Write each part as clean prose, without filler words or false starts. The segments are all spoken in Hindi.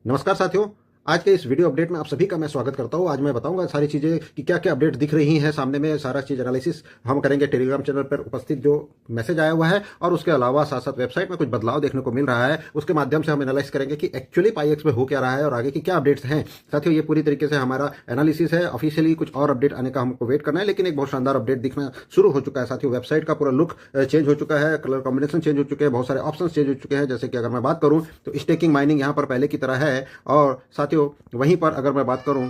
नमस्कार साथियों। आज के इस वीडियो अपडेट में आप सभी का मैं स्वागत करता हूं। आज मैं बताऊंगा सारी चीजें कि क्या क्या अपडेट दिख रही हैं सामने में। सारा चीज एनालिसिस हम करेंगे टेलीग्राम चैनल पर उपस्थित जो मैसेज आया हुआ है, और उसके अलावा साथ साथ वेबसाइट में कुछ बदलाव देखने को मिल रहा है, उसके माध्यम से हम एनालाइज करेंगे कि एक्चुअली पाईएक्स में हो क्या रहा है और आगे की क्या अपडेट्स हैं। साथियों, ये पूरी तरीके से हमारा एनालिसिस है। ऑफिशियली कुछ और अपडेट आने का हमको वेट करना है, लेकिन एक बहुत शानदार अपडेट दिखना शुरू हो चुका है। साथियों, वेबसाइट का पूरा लुक चेंज हो चुका है, कलर कॉम्बिनेशन चेंज हो चुके हैं, बहुत सारे ऑप्शन चेंज हो चुके हैं। जैसे कि अगर मैं बात करूं तो स्टेकिंग माइनिंग यहाँ पर पहले की तरह है। और साथियों, वहीं पर अगर मैं बात करूं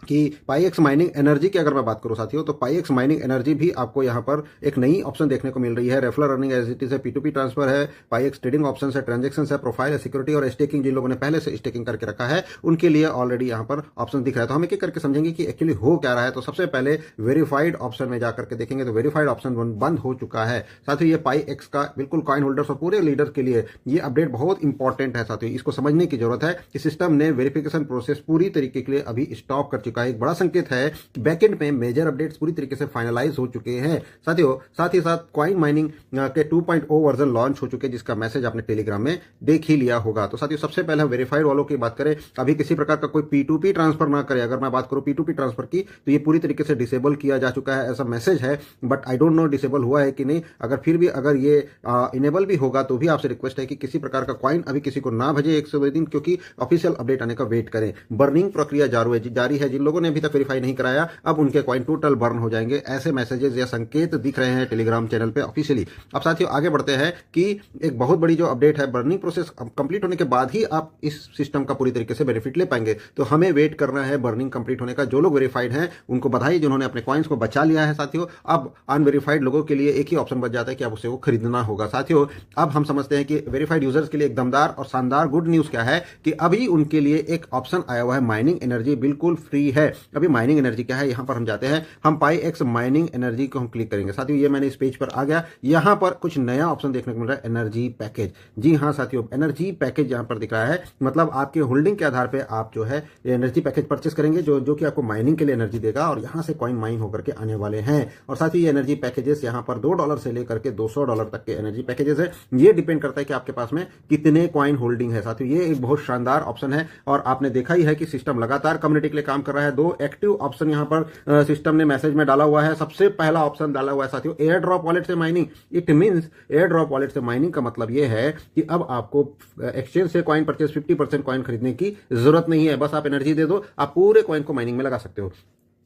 कि पाईएक्स माइनिंग एनर्जी की अगर मैं बात करूं साथियों, तो पाईएक्स माइनिंग एनर्जी भी आपको यहां पर एक नई ऑप्शन देखने को मिल रही है। Referral earning as it is है, P2P ट्रांसफर है, पाईएक्स ट्रेडिंग ऑप्शन है, ट्रांजेक्शन है, प्रोफाइल है, सिक्योरिटी और स्टेकिंग। जिन लोगों ने पहले से स्टेकिंग करके रखा है उनके लिए ऑलरेडी यहां पर ऑप्शन दिख रहा है। तो हम एक एक करके समझेंगे कि एक्चुअली हो क्या रहा है। तो सबसे पहले वेरीफाइड ऑप्शन में जाकर के देखेंगे तो वेरीफाइड ऑप्शन बंद हो चुका है। साथियों, ये पाईएक्स का बिल्कुल कॉइन होल्डर्स और पूरे लीडर के लिए ये अपडेट बहुत इंपॉर्टेंट है। साथियों, इसको समझने की जरूरत है कि सिस्टम ने वेरिफिकेशन प्रोसेस पूरी तरीके के लिए अभी स्टॉप कर चुका है। एक बड़ा संकेत है कि बैकएंड में मेजर अपडेट्स पूरी तरीके से फाइनलाइज हो चुके हैं। साथियों, साथ ही साथ कॉइन माइनिंग के 2.0 वर्जन लॉन्च हो चुके हैं, जिसका मैसेज आपने टेलीग्राम में देख ही लिया होगा। तो साथियों, सबसे पहले हम वेरीफाइड वालों की बात करें। अभी किसी प्रकार का कोई P2P ट्रांसफर ना करे। अगर मैं बात करूं P2P ट्रांसफर की, तो ये पूरी तरीके से डिसेबल किया जा चुका है, ऐसा मैसेज है। But I don't know disable हुआ है कि नहीं। अगर फिर भी अगर ये इनेबल भी होगा तो भी आपसे रिक्वेस्ट है कि किसी प्रकार का कॉइन अभी किसी को ना भेजे 1 से 2 दिन, क्योंकि ऑफिशियल अपडेट आने का वेट करें। बर्निंग प्रक्रिया जारी है। जिन लोगों ने अभी तक वेरीफाई नहीं कराया, अब उनके कॉइन टोटल बर्न हो जाएंगे। ऐसे मैसेजेस या संकेत दिख रहे हैं टेलीग्राम चैनल पे ऑफिशियली। अब साथियों, आगे बढ़ते हैं कि एक बहुत बड़ी जो अपडेट है, बर्निंग प्रोसेस कंप्लीट होने के बाद ही आप इस सिस्टम का पूरी तरीके से बेनिफिट ले पाएंगे। तो हमें वेट करना है बर्निंग कंप्लीट होने का। जो लोग वेरीफाइड हैं उनको बधाई, जिन्होंने अपने कॉइन्स को बचा लिया है। साथियों, अब अनवेरीफाइड लोगों के लिए एक ही ऑप्शन बच जाता है कि अब उसे वो खरीदना होगा। साथियों, अब हम समझते हैं कि वेरीफाइड यूजर्स के लिए एक दमदार और शानदार गुड न्यूज क्या है कि अभी उनके लिए एक ऑप्शन आया हुआ है, माइनिंग एनर्जी बिल्कुल फ्री है। अभी माइनिंग एनर्जी क्या है, यहां पर हम जाते हैं, हम पाईएक्स माइनिंग एनर्जी को हम क्लिक करेंगे। साथियों, ये मैंने इस पेज पर आ गया। यहां पर कुछ नया ऑप्शन देखने को मिल रहा है, एनर्जी पैकेज। जी हां साथियों, एनर्जी पैकेज यहां पर दिख रहा है। मतलब आपके होल्डिंग के आधार पर आप जो है एनर्जी पैकेज परचेस करेंगे, जो कि आपको माइनिंग के लिए एनर्जी देगा, और यहां से कॉइन माइन होकर के आने वाले हैं। और साथ ही ये एनर्जी पैकेजेस यहां पर $2 से लेकर के $200 तक के एनर्जी पैकेजेस है। ये डिपेंड करता है कि आपके पास में कितने कॉइन होल्डिंग है। साथियों, ये एक बहुत शानदार ऑप्शन है, और आपने देखा ही है कि सिस्टम लगातार कम्युनिटी के लिए काम कर रहा है। 2 एक्टिव ऑप्शन यहां पर सिस्टम ने मैसेज में डाला हुआ है। सबसे पहला ऑप्शन डाला हुआ है साथियों, एयर ड्रॉप वॉलेट से mining. It means air drop wallet से माइनिंग का मतलब यह है कि अब आपको एक्सचेंज से कॉइन परचेस 50% कॉइन खरीदने की जरूरत नहीं है। बस आप एनर्जी दे दो, आप पूरे कॉइन को माइनिंग में लगा सकते हो।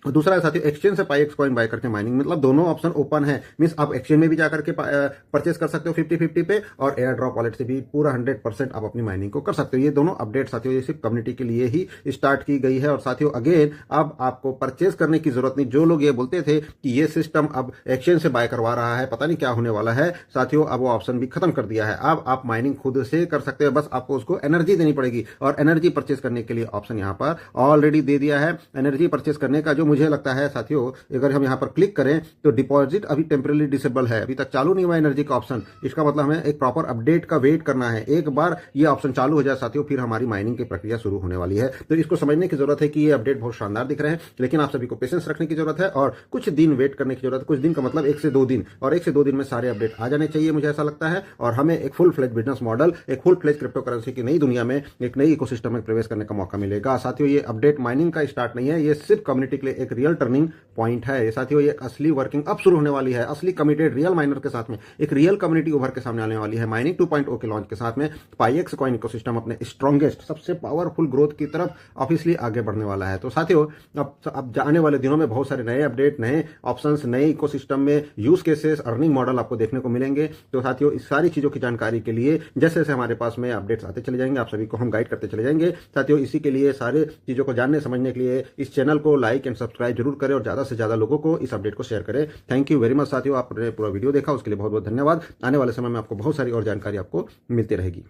दूसरा है साथियों, एक्सचेंज से पाईएक्स कॉइन बाय करके माइनिंग। मतलब दोनों ऑप्शन ओपन है। मींस आप एक्सचेंज में भी जाकर के परचेस कर सकते हो 50-50 पे, और एयर ड्रॉप वॉलेट से भी पूरा 100% आप अपनी माइनिंग को कर सकते हो। ये दोनों अपडेट साथियों ये सिर्फ कम्युनिटी के लिए ही स्टार्ट की गई है। और साथियों, अगेन अब आपको परचेस करने की जरूरत नहीं। जो लोग ये बोलते थे कि ये सिस्टम अब एक्सचेंज से बाय करवा रहा है, पता नहीं क्या होने वाला है, साथियों अब वो ऑप्शन भी खत्म कर दिया है। अब आप माइनिंग खुद से कर सकते हो, बस आपको उसको एनर्जी देनी पड़ेगी। और एनर्जी परचेस करने के लिए ऑप्शन यहाँ पर ऑलरेडी दे दिया है। एनर्जी परचेस करने का जो मुझे लगता है साथियों, अगर हम यहां पर क्लिक करें तो डिपॉजिट अभी टेम्परेरी डिसेबल है, अभी तक चालू नहीं हुआ एनर्जी का ऑप्शन। इसका मतलब हमें एक प्रॉपर अपडेट का वेट करना है। एक बार ये ऑप्शन चालू हो जाए साथियों, फिर हमारी माइनिंग की प्रक्रिया शुरू होने वाली है। तो इसको समझने की जरूरत है कि ये अपडेट बहुत शानदार दिख रहे हैं, लेकिन आप सभी को पेशेंस रखने की जरूरत है और कुछ दिन वेट करने की जरूरत है। कुछ दिन का मतलब 1 से 2 दिन, और 1 से 2 दिन में सारे अपडेट आ जाने चाहिए, मुझे ऐसा लगता है। और हमें एक फुल फ्लेज बिजनेस मॉडल, एक फुल फ्लेज क्रिप्टो करेंसी की नई दुनिया में, एक नई इकोसिस्टम में प्रवेश करने का मौका मिलेगा। साथियों, ये अपडेट माइनिंग का स्टार्ट नहीं है, ये सिर्फ कम्युनिटी के लिए एक रियल टर्निंग पॉइंट है। साथियों, ये असली वर्किंग अब शुरू होने वाली है। असली कमिटेड रियल माइनर के साथ में एक रियल कम्युनिटी उभर के सामने आने वाली है। माइनिंग 2.0 के लॉन्च के साथ में पाईएक्स कॉइन इकोसिस्टम अपने स्ट्रॉन्गेस्ट, सबसे पावरफुल ग्रोथ की तरफ ऑफिशियली आगे बढ़ने वाला है। तो साथियों, अब आने वाले दिनों में बहुत सारे नए अपडेट, नए ऑप्शंस, नए इकोसिस्टम में यूज केसेस, अर्निंग मॉडल आपको देखने को मिलेंगे। तो साथियों, इस सारी चीजों की जानकारी के लिए जैसे जैसे हमारे पास में अपडेट्स आते चले जाएंगे, आप सभी को हम गाइड करते चले जाएंगे। साथियों, इसी के लिए सारे चीजों को जानने समझने के लिए इस चैनल को लाइक एंड सब्सक्राइब जरूर करें, और ज्यादा से ज्यादा लोगों को इस अपडेट को शेयर करें। थैंक यू वेरी मच साथियों, आपने पूरा वीडियो देखा उसके लिए बहुत बहुत धन्यवाद। आने वाले समय में आपको बहुत सारी और जानकारी आपको मिलती रहेगी।